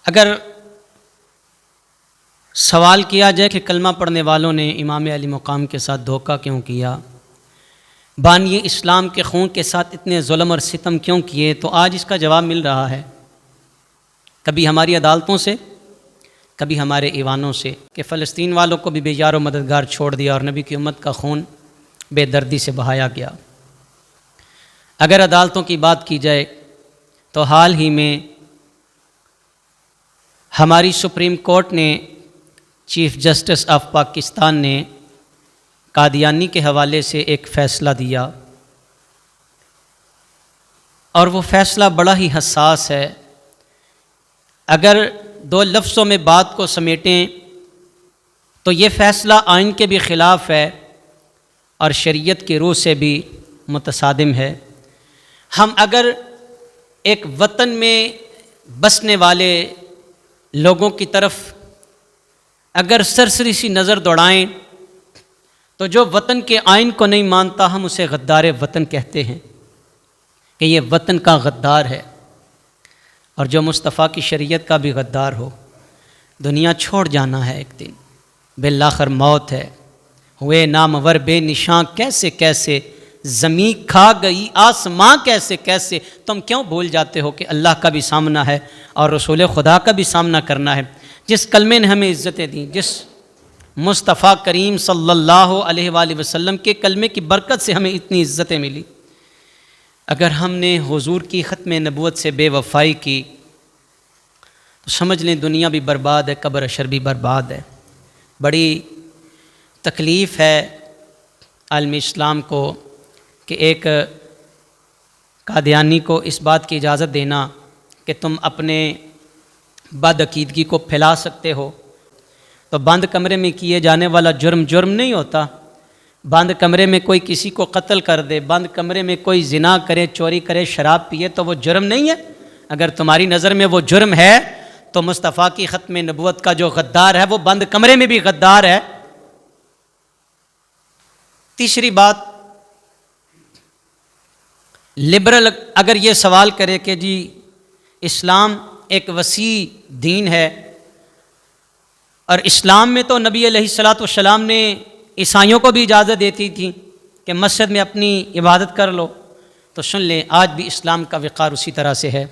اگر سوال کیا جائے کہ کلمہ پڑھنے والوں نے امام علی مقام کے ساتھ دھوکہ کیوں کیا، بانی اسلام کے خون کے ساتھ اتنے ظلم اور ستم کیوں کیے، تو آج اس کا جواب مل رہا ہے، کبھی ہماری عدالتوں سے، کبھی ہمارے ایوانوں سے، کہ فلسطین والوں کو بھی بے یار و مددگار چھوڑ دیا اور نبی کی امت کا خون بے دردی سے بہایا گیا۔ اگر عدالتوں کی بات کی جائے تو حال ہی میں ہماری سپریم کورٹ نے، چیف جسٹس آف پاکستان نے قادیانی کے حوالے سے ایک فیصلہ دیا، اور وہ فیصلہ بڑا ہی حساس ہے۔ اگر دو لفظوں میں بات کو سمیٹیں تو یہ فیصلہ آئین کے بھی خلاف ہے اور شریعت کی روح سے بھی متصادم ہے۔ ہم اگر ایک وطن میں بسنے والے لوگوں کی طرف اگر سرسری سی نظر دوڑائیں تو جو وطن کے آئین کو نہیں مانتا، ہم اسے غدار وطن کہتے ہیں کہ یہ وطن کا غدار ہے، اور جو مصطفیٰ کی شریعت کا بھی غدار ہو، دنیا چھوڑ جانا ہے ایک دن، بالآخر موت ہے۔ ہوئے نامور بے نشاں کیسے کیسے، زمین کھا گئی آسماں کیسے کیسے، تم کیوں بھول جاتے ہو کہ اللہ کا بھی سامنا ہے اور رسول خدا کا بھی سامنا کرنا ہے۔ جس کلمے نے ہمیں عزتیں دیں، جس مصطفیٰ کریم صلی اللہ علیہ وآلہ وسلم کے کلمے کی برکت سے ہمیں اتنی عزتیں ملی، اگر ہم نے حضور کی ختم نبوت سے بے وفائی کی تو سمجھ لیں دنیا بھی برباد ہے، قبر اشر بھی برباد ہے۔ بڑی تکلیف ہے عالم اسلام کو کہ ایک قادیانی کو اس بات کی اجازت دینا کہ تم اپنے بد عقیدگی کو پھیلا سکتے ہو۔ تو بند کمرے میں کیے جانے والا جرم نہیں ہوتا۔ بند کمرے میں کوئی کسی کو قتل کر دے، بند کمرے میں کوئی زنا کرے، چوری کرے، شراب پیے، تو وہ جرم نہیں ہے؟ اگر تمہاری نظر میں وہ جرم ہے تو مصطفیٰ کی ختم نبوت کا جو غدار ہے وہ بند کمرے میں بھی غدار ہے۔ تیسری بات، لبرل اگر یہ سوال کرے کہ جی اسلام ایک وسیع دین ہے، اور اسلام میں تو نبی علیہ الصلوۃ والسلام نے عیسائیوں کو بھی اجازت دیتی تھی کہ مسجد میں اپنی عبادت کر لو، تو سن لیں آج بھی اسلام کا وقار اسی طرح سے ہے۔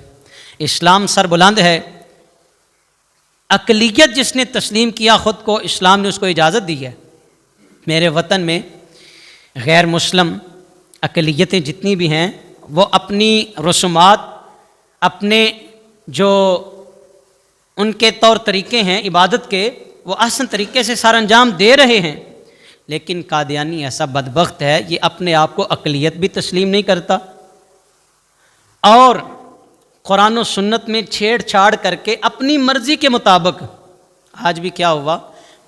اسلام سر بلند ہے، اقلیت جس نے تسلیم کیا خود کو، اسلام نے اس کو اجازت دی ہے۔ میرے وطن میں غیر مسلم اقلیتیں جتنی بھی ہیں وہ اپنی رسومات، اپنے جو ان کے طور طریقے ہیں عبادت کے، وہ احسن طریقے سے سر انجام دے رہے ہیں، لیکن قادیانی ایسا بدبخت ہے، یہ اپنے آپ کو اقلیت بھی تسلیم نہیں کرتا، اور قرآن و سنت میں چھیڑ چھاڑ کر کے اپنی مرضی کے مطابق، آج بھی کیا ہوا،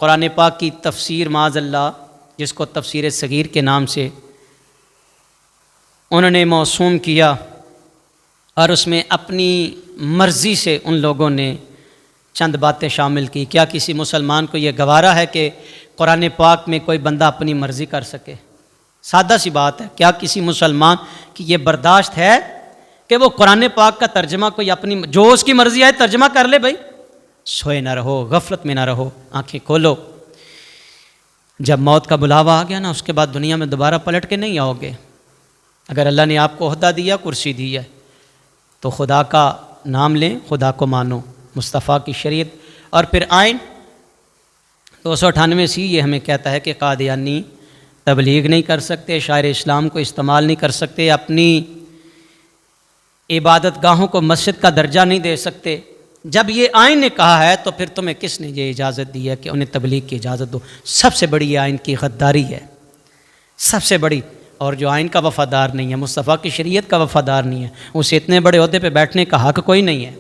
قرآن پاک کی تفسیر معاذ اللہ جس کو تفسیر صغیر کے نام سے انہوں نے موسوم کیا، اور اس میں اپنی مرضی سے ان لوگوں نے چند باتیں شامل کی۔ کیا کسی مسلمان کو یہ گوارا ہے کہ قرآن پاک میں کوئی بندہ اپنی مرضی کر سکے؟ سادہ سی بات ہے، کیا کسی مسلمان کی یہ برداشت ہے کہ وہ قرآن پاک کا ترجمہ کوئی اپنی جو اس کی مرضی آئے ترجمہ کر لے؟ بھائی سوئے نہ رہو، غفلت میں نہ رہو، آنکھیں کھولو۔ جب موت کا بلاوا آ گیا نا، اس کے بعد دنیا میں دوبارہ پلٹ کے نہیں آؤ گے۔ اگر اللہ نے آپ کو عہدہ دیا، کرسی دی ہے، تو خدا کا نام لیں، خدا کو مانو، مصطفیٰ کی شریعت، اور پھر آئین 298 یہ ہمیں کہتا ہے کہ قادیانی تبلیغ نہیں کر سکتے، شاعر اسلام کو استعمال نہیں کر سکتے، اپنی عبادت گاہوں کو مسجد کا درجہ نہیں دے سکتے۔ جب یہ آئین نے کہا ہے تو پھر تمہیں کس نے یہ اجازت دی ہے کہ انہیں تبلیغ کی اجازت دو؟ سب سے بڑی یہ آئین کی غداری ہے، سب سے بڑی۔ اور جو آئین کا وفادار نہیں ہے، مصطفیٰ کی شریعت کا وفادار نہیں ہے، اسے اتنے بڑے عہدے پہ بیٹھنے کا حق کوئی نہیں ہے۔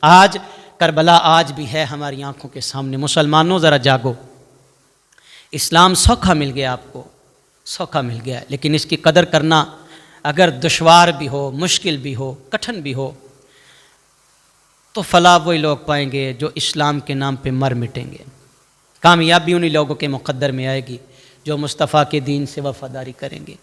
آج کربلا آج بھی ہے ہماری آنکھوں کے سامنے۔ مسلمانوں ذرا جاگو، اسلام سوکھا مل گیا، آپ کو سوکھا مل گیا، لیکن اس کی قدر کرنا اگر دشوار بھی ہو، مشکل بھی ہو، کٹھن بھی ہو، تو فلاح وہی لوگ پائیں گے جو اسلام کے نام پہ مر مٹیں گے۔ کامیابی انہی لوگوں کے مقدر میں آئے گی جو مصطفیٰ کے دین سے وفاداری کریں گے۔